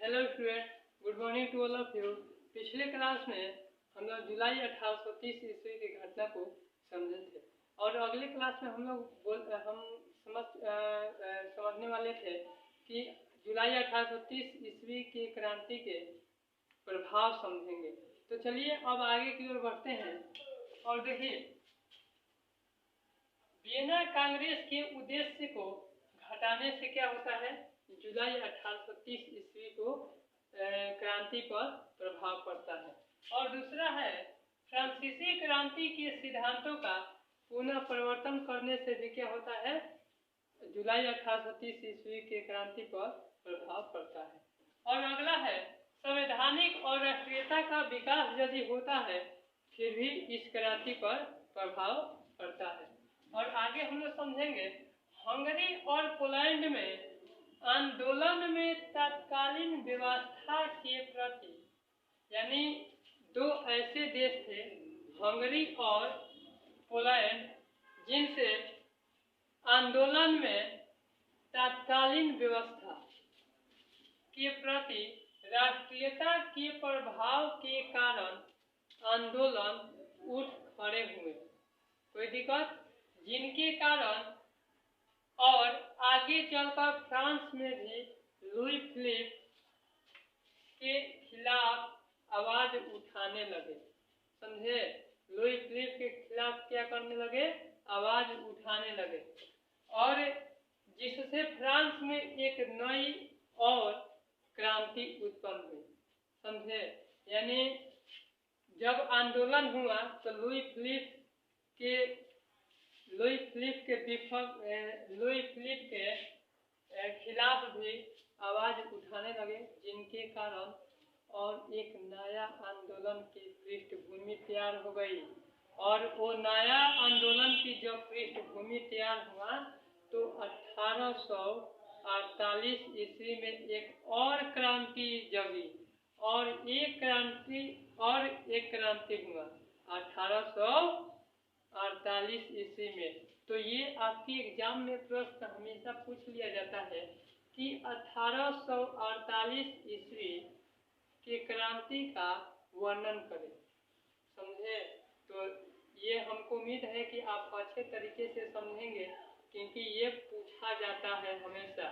Hello student, good morning to all of you. पिछले class में हम लोग जुलाई 1830 ईस्वी की घटना को समझे थे और अगले क्लास में हम लोग समझने वाले थे कि जुलाई 1830 ईस्वी की क्रांति के प्रभाव समझेंगे। तो चलिए अब आगे की ओर बढ़ते हैं और देखिए, वियना कांग्रेस के उद्देश्य को घटाने से क्या होता है, जुलाई 1830 ईस्वी को क्रांति पर प्रभाव पड़ता है। और दूसरा है, फ्रांसीसी क्रांति के सिद्धांतों का पुनः परिवर्तन करने से भी क्या होता है, जुलाई 1830 ईस्वी के क्रांति पर प्रभाव पड़ता है। और अगला है, संवैधानिक और राष्ट्रीयता का विकास यदि होता है फिर भी इस क्रांति पर प्रभाव पड़ता है। और आगे हम लोग समझेंगे, हंगरी और पोलैंड में आंदोलन में तत्कालीन व्यवस्था के प्रति, यानी दो ऐसे देश थे हंगरी और पोलैंड जिनसे आंदोलन में तत्कालीन व्यवस्था के प्रति राष्ट्रीयता के प्रभाव के कारण आंदोलन उठ खड़े हुए। कोई दिक्कत, जिनके कारण और आगे चलकर फ्रांस में भी लुई फिलिप के खिलाफ आवाज उठाने लगे। समझे, लुई फिलिप के खिलाफ क्या करने लगे, आवाज उठाने लगे, और जिससे फ्रांस में एक नई और क्रांति उत्पन्न हुई। समझे, यानी जब आंदोलन हुआ तो लुई फिलिप के खिलाफ भी आवाज उठाने लगे, जिनके कारण और एक नया आंदोलन की पृष्ठभूमि तैयार हो गई। और वो नया आंदोलन की जब पृष्ठभूमि तैयार हुआ तो 1848 ईस्वी में एक और क्रांति जगी और एक क्रांति हुआ 1848 ईस्वी में। तो ये आपके एग्जाम में प्रश्न हमेशा पूछ लिया जाता है कि 1848 ईस्वी की क्रांति का वर्णन करें। समझे, तो ये हमको उम्मीद है कि आप अच्छे तरीके से समझेंगे, क्योंकि ये पूछा जाता है, हमेशा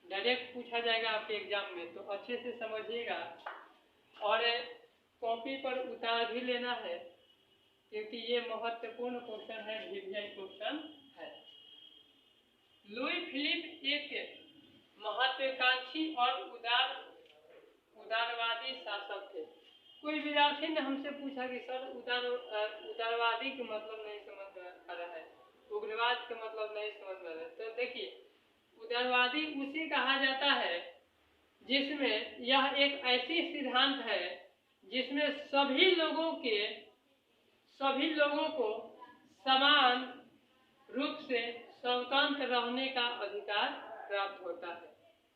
डायरेक्ट पूछा जाएगा आपके एग्जाम में, तो अच्छे से समझिएगा और कॉपी पर उतार भी लेना है, क्योंकि ये महत्वपूर्ण क्वेश्चन है, वीवीआई क्वेश्चन है। लुई फिलिप एक महत्वाकांक्षी और उदारवादी शासक थे। कोई विद्यार्थी ने हमसे पूछा कि सर उदारवादी का मतलब नहीं समझ में आ रहा है, उग्रवाद का मतलब नहीं समझ में आ रहा है। तो देखिए, उदारवादी उसे कहा जाता है जिसमें यह एक ऐसी सिद्धांत है जिसमें सभी लोगों को समान रूप से स्वतंत्र रहने का अधिकार प्राप्त होता है।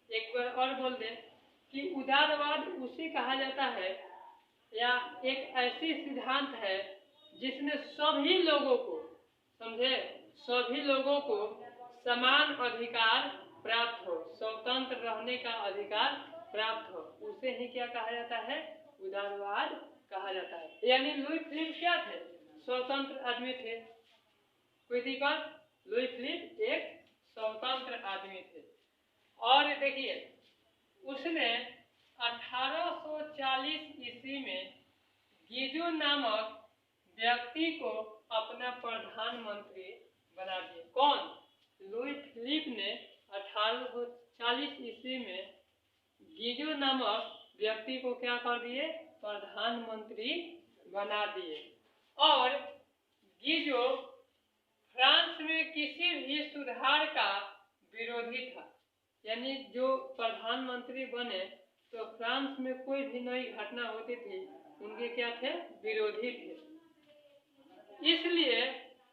एक बार और बोल दें कि उदारवाद उसे कहा जाता है या एक ऐसी सिद्धांत है जिसमें सभी लोगों को, समझे, सभी लोगों को समान अधिकार प्राप्त हो, स्वतंत्र रहने का अधिकार प्राप्त हो, उसे ही क्या कहा जाता है, उदारवाद कहा जाता है। यानी लुई फिलिप क्या थे, स्वतंत्र आदमी थे। कोई दिक्कत, लुई फिलिप एक स्वतंत्र आदमी थे। और देखिए, उसने 1840 ईस्वी में गीजो नामक व्यक्ति को अपना प्रधानमंत्री बना दिया। कौन, लुई फिलिप ने 1840 ईस्वी में गीजो नामक व्यक्ति को क्या कर दिए, प्रधानमंत्री बना दिए। और गीजो फ्रांस में किसी भी सुधार का विरोधी था, यानी जो प्रधानमंत्री बने तो फ्रांस में कोई भी नई घटना होती थी उनके क्या थे, विरोधी थे। इसलिए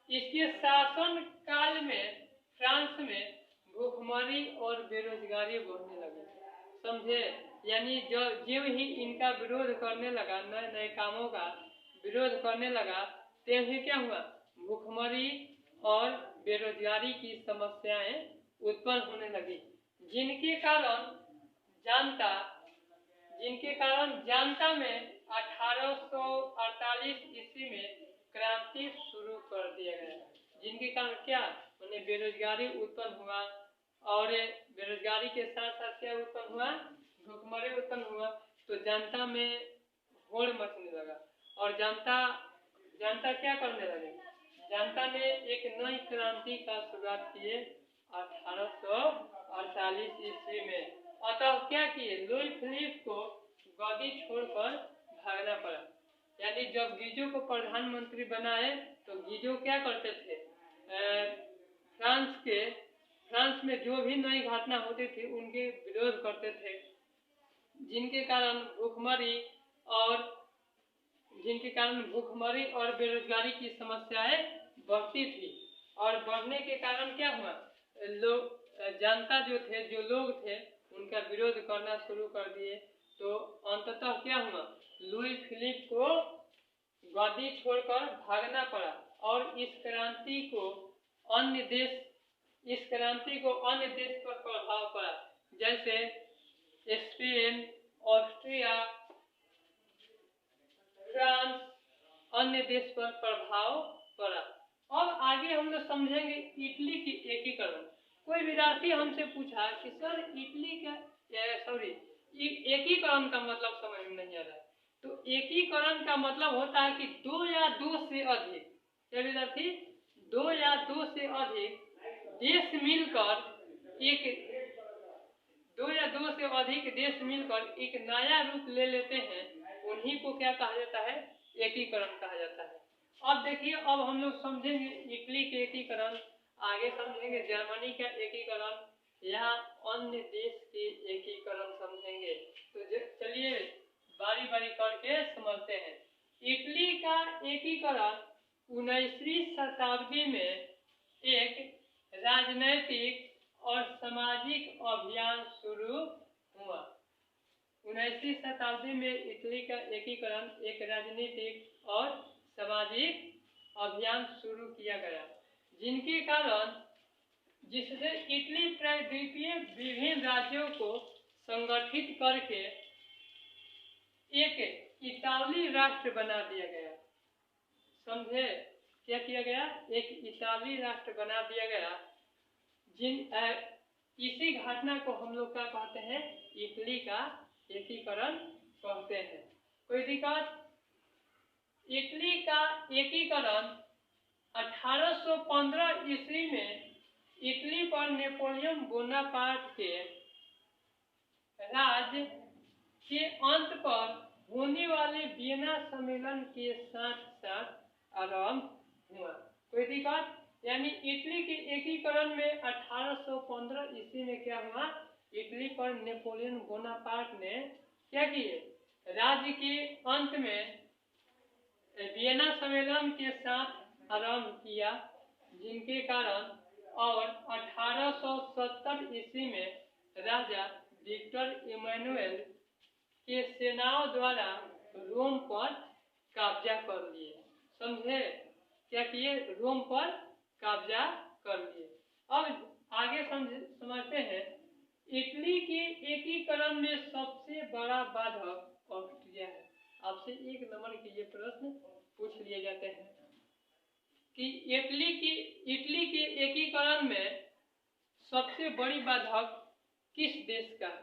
इसके शासन काल में फ्रांस में भूखमरी और बेरोजगारी बढ़ने लगी। समझे, यानी जो ही इनका विरोध करने लगा, नए नए कामों का विरोध करने लगा, तभी क्या हुआ, भूखमरी और बेरोजगारी की समस्याएं उत्पन्न होने लगी, जिनके कारण जनता जिनके कारण जनता में 1848 ईस्वी में क्रांति शुरू कर दिया गया। जिनके कारण क्या उन्हें बेरोजगारी उत्पन्न हुआ, और बेरोजगारी के साथ साथ क्या उत्पन्न हुआ, भूखमरी उत्पन्न हुआ। तो जनता में होड़ मचने लगा और जनता क्या करने लगे, जनता ने एक नई क्रांति का शुरुआत किए 1848 ईस्वी में। अतः क्या किए, लुई फिलिप को गद्दी छोड़कर भागना पड़ा। यानी जब गीजो को प्रधानमंत्री बनाए तो गीजो क्या करते थे, फ्रांस में जो भी नई घटना होती थी उनके विरोध करते थे, जिनके कारण भूखमरी और बेरोजगारी की समस्याएं बढ़ती थी। और बढ़ने के कारण क्या हुआ, जनता जो लोग थे उनका विरोध करना शुरू कर दिए। तो अंततः क्या हुआ, लुई फिलिप को गद्दी छोड़कर भागना पड़ा और इस क्रांति को अन्य देश पर प्रभाव पड़ा, जैसे स्पेन, ऑस्ट्रिया, फ्रांस, अन्य देश पर प्रभाव पड़ा। अब आगे हम लोग समझेंगे इटली की एकीकरण। कोई विद्यार्थी हमसे पूछा कि सर एकीकरण का मतलब समझ में नहीं आ रहा है। तो एकीकरण का मतलब होता है कि दो या दो से अधिक, क्या विद्यार्थी, दो या दो से अधिक देश मिलकर एक नया रूप ले लेते हैं, उन्हीं को क्या कहा जाता है, एकीकरण कहा जाता है। अब देखिए, अब हम लोग समझेंगे इटली के एकीकरण, आगे समझेंगे जर्मनी का एकीकरण या अन्य देश के एकीकरण समझेंगे। तो चलिए बारी बारी करके समझते हैं। इटली का एकीकरण 19वीं शताब्दी में एक राजनैतिक और सामाजिक अभियान शुरू हुआ। 19वीं शताब्दी में इटली का एकीकरण एक राजनीतिक और सामाजिक अभियान शुरू किया गया, जिससे इटली प्रायद्वीपीय विभिन्न राज्यों को संगठित करके एक इतालवी राष्ट्र बना दिया गया। समझे, क्या किया गया, एक इतालवी राष्ट्र बना दिया गया। इसी घटना को हम लोग क्या कहते हैं, इटली का एकीकरण कहते हैं। कोई दिक्कत? इटली का एकीकरण 1815 ईस्वी में इटली पर नेपोलियन बोनापार्ट के राज के अंत पर होने वाले वियना सम्मेलन के साथ साथ आरंभ हुआ। कोई दिक्कत? यानी इटली के एकीकरण में 1815 ईस्वी में क्या हुआ, इटली पर नेपोलियन बोनापार्ट ने क्या किए, राज्य के अंत में वियना सम्मेलन के साथ आरंभ किया, जिनके कारण और 1870 ईस्वी में राजा विक्टर इमैनुएल के सेनाओं द्वारा रोम पर कब्जा कर लिए। समझे, क्या किए, रोम पर कब्जा कर लिए। अब आगे समझते हैं, इटली के एकीकरण में सबसे बड़ा बाधक ऑस्ट्रिया है। आपसे 1 नंबर के ये प्रश्न पूछ लिए जाते हैं कि इटली के एकीकरण में सबसे बड़ी बाधक किस देश का है?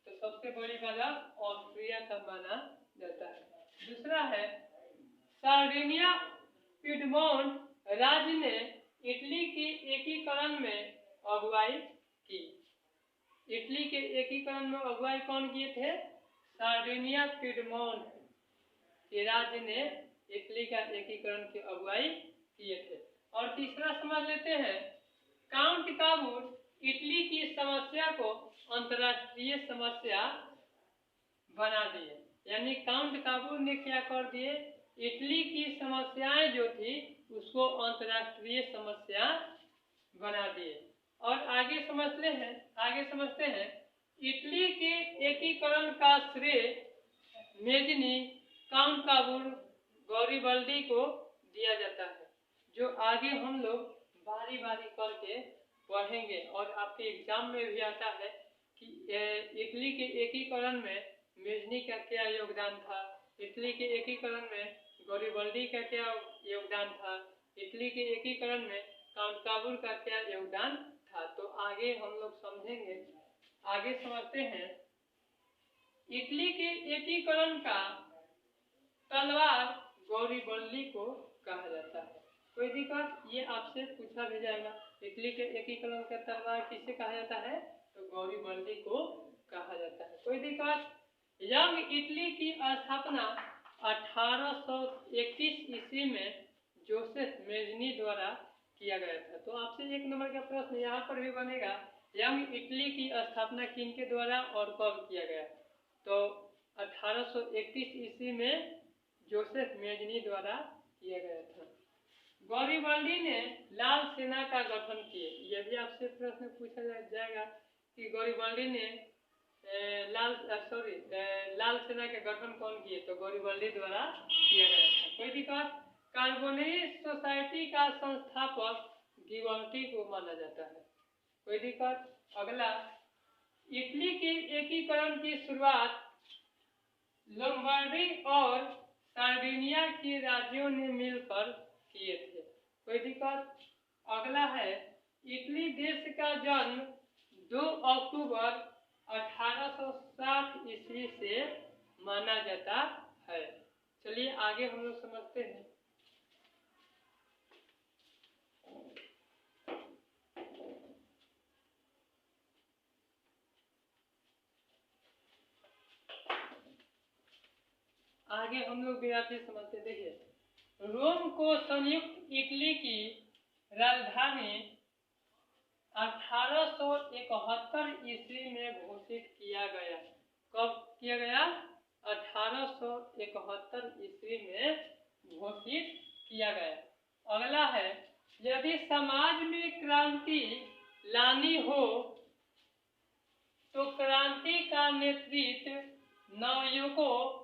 तो सबसे बड़ी बाधक ऑस्ट्रिया का माना जाता है। दूसरा है, सार्डिनिया पिडमोंट राज्य ने इटली के एकीकरण में अगुवाई की। इटली के एकीकरण में अगुवाई कौन किए थे? सार्डिनिया पिडमोंट के राज्य ने इटली का एकीकरण की अगुवाई किए थे। और तीसरा समझ लेते हैं, काउंट काबूल इटली की समस्या को अंतर्राष्ट्रीय समस्या बना दिए। यानी काउंट काबूल ने क्या कर दिए, इटली की समस्याएं जो थी उसको अंतर्राष्ट्रीय समस्या बना दिए। और आगे समझते हैं इटली के एकीकरण का श्रेय मेजनी, काउंट काबूल, गौरीबल्डी को दिया जाता है, जो आगे हम लोग बारी बारी करके पढ़ेंगे। और आपके एग्जाम में भी आता है कि इटली के एकीकरण में मेजनी का क्या योगदान था, इटली के एकीकरण में गौरीबल्डी का क्या योगदान था, इटली के एकीकरण में काउंट काबुल का क्या योगदान था। तो आगे हम लोग समझेंगे। आगे समझते हैं। इटली के एकीकरण का तलवार गौरीबल्डी को कहा जाता है। कोई दिक्कत? ये आपसे पूछा भी जाएगा, इटली के एकीकरण का तलवार किसे कहा जाता है, तो गौरीबल्डी को कहा जाता है। कोई दिक्कत? यंग इटली की स्थापना 1831 ईस्वी में जोसेफ मेजनी द्वारा किया गया था। तो आपसे 1 नंबर का प्रश्न यहाँ पर भी बनेगा, यंग इटली की स्थापना किनके द्वारा और कब किया गया, तो 1831 ईस्वी में जोसेफ मेजनी द्वारा किया गया था। गौरीबल्डी ने लाल सेना का गठन किए। यह भी आपसे प्रश्न पूछा जाएगा कि गौरीबल्डी ने लाल सेना के गठन कौन किए, तो गौरीबल्डी द्वारा किया गया था। कोई दिक्कत? कार्बोनेट सोसाइटी का संस्थापक गिबल्टी को माना जाता है। कोई दिक्कत? अगला, इटली के एकीकरण की शुरुआत लोम्बार्डी और सार्डिनिया के राज्यों ने मिलकर किए थे। कोई दिक्कत? अगला है, इटली देश का जन्म 2 अक्टूबर 1860 ईस्वी से माना जाता है। चलिए आगे हम लोग समझते हैं। आगे हम लोग विरासती समझते। देखिए, रोम को संयुक्त इटली की राजधानी 1871 ईस्वी में घोषित किया गया। कब किया गया? 1871 ईस्वी में घोषित किया गया। अगला है, यदि समाज में क्रांति लानी हो तो क्रांति का नेतृत्व नवयुवकों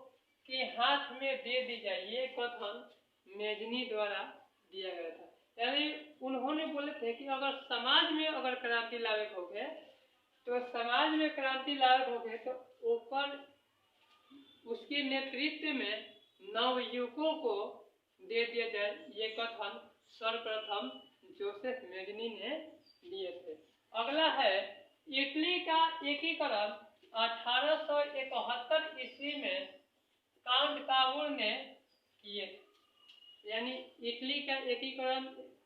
के हाथ में दे दी जाए। ये कथन मेजनी द्वारा दिया गया था। यानी उन्होंने बोले थे कि अगर समाज में अगर क्रांति लायक हो गए, तो समाज में क्रांति लायक हो गए तो ऊपर उसके नेतृत्व में नवयुवकों को दे दिया जाए। ये कथन सर्वप्रथम जोसेफ मेजनी ने दिए थे। अगला है, इटली का एकीकरण 1871 ईस्वी में काउंट काबुल ने किए। यानी इटली का एकीकरण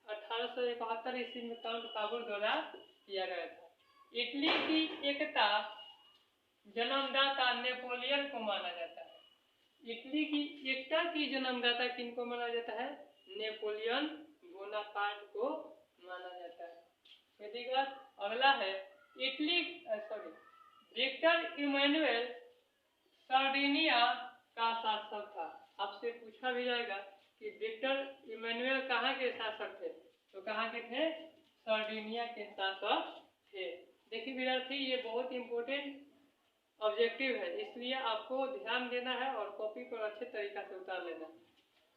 1871 ईस्वी में काउंट काबुल द्वारा किया गया था। इटली की एकता जन्मदाता नेपोलियन को माना जाता है। इटली की एकता की जन्मदाता किनको माना जाता है? नेपोलियन बोनापार्ट को माना जाता है। ठीक है। अगला है, विक्टर इमैनुअल सार्डिनिया का शासक था। आपसे पूछा भी जाएगा कि विक्टर इमैनुअल कहाँ के शासक थे, तो कहाँ के थे? सार्डिनिया के शासक थे। देखिए विद्यार्थी, ये बहुत इंपॉर्टेंट ऑब्जेक्टिव है, इसलिए आपको ध्यान देना है और कॉपी पर अच्छे तरीका से उतार लेना है।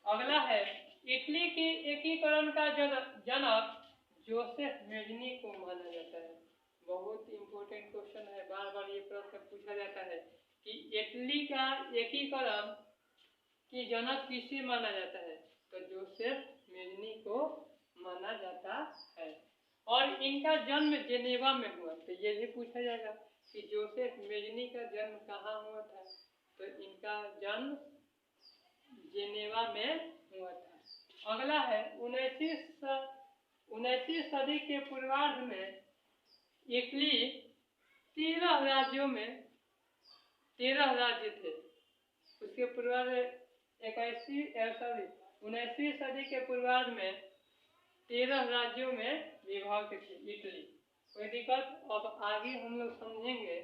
अगला है, इटली के एकीकरण का जनक जोसेफ मेजनी को माना जाता है। बहुत इंपॉर्टेंट क्वेश्चन है, बार बार ये प्रश्न पूछा जाता है कि इटली का एकीकरण की जनक किसे माना जाता है, तो जोसेफ मेजनी को माना जाता है। और इनका जन्म जेनेवा में हुआ। तो ये भी पूछा जाएगा कि जोसेफ मेजनी का जन्म कहाँ हुआ था, तो इनका जन्म जेनेवा में हुआ था। अगला है, 19वीं सदी के पूर्वार्ध में इटली 13 राज्यों में 13 राज्य थे। उसके पूर्वार्ध 19वीं सदी के पूर्वार्ध में 13 राज्यों में विभाजित थी इटली। कोई दिक्कत? अब आगे हम लोग समझेंगे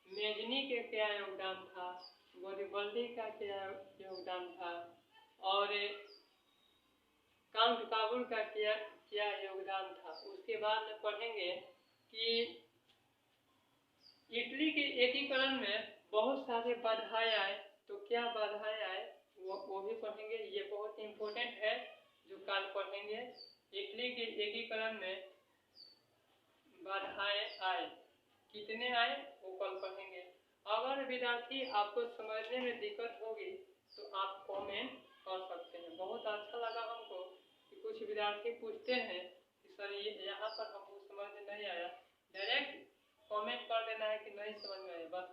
मेजनी के क्या योगदान था, गौरीबल्डी का क्या योगदान था, और काउंट काबुल का क्या योगदान था। उसके बाद में पढ़ेंगे कि इटली के एकीकरण में बहुत सारे बाधाएं आए, तो क्या बाधाएं आए वो भी पढ़ेंगे। ये बहुत इंपॉर्टेंट है जो कल पढ़ेंगे। इटली के एकीकरण में बाधाएं आए, कितने आए वो कल पढ़ेंगे। अगर विद्यार्थी आपको समझने में दिक्कत होगी तो आप कमेंट कर सकते हैं। बहुत अच्छा लगा हमको कि कुछ विद्यार्थी पूछते हैं कि सर ये यहाँ पर हमको समझ में नहीं आया, डायरेक्ट कमेंट कर देना है कि नहीं समझ में आया, बस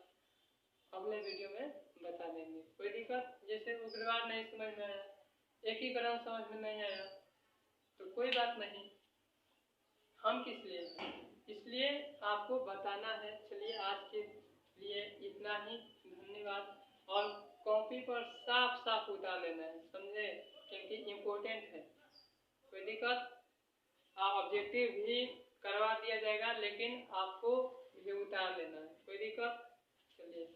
अगले वीडियो में बता देंगे। कोई दिक्कत, जैसे उग्रवाद नहीं समझ में आया, एकीकरण समझ में नहीं आया तो कोई बात नहीं, हम किस लिए हैं, इसलिए आपको बताना है। चलिए आज के लिए इतना ही, धन्यवाद। और कॉपी पर साफ साफ उतार लेना है, समझे, क्योंकि इम्पोर्टेंट है। कोई दिक्कत, ऑब्जेक्टिव भी करवा दिया जाएगा लेकिन आपको भी उतार लेना है। कोई दिक्कत, चलिए।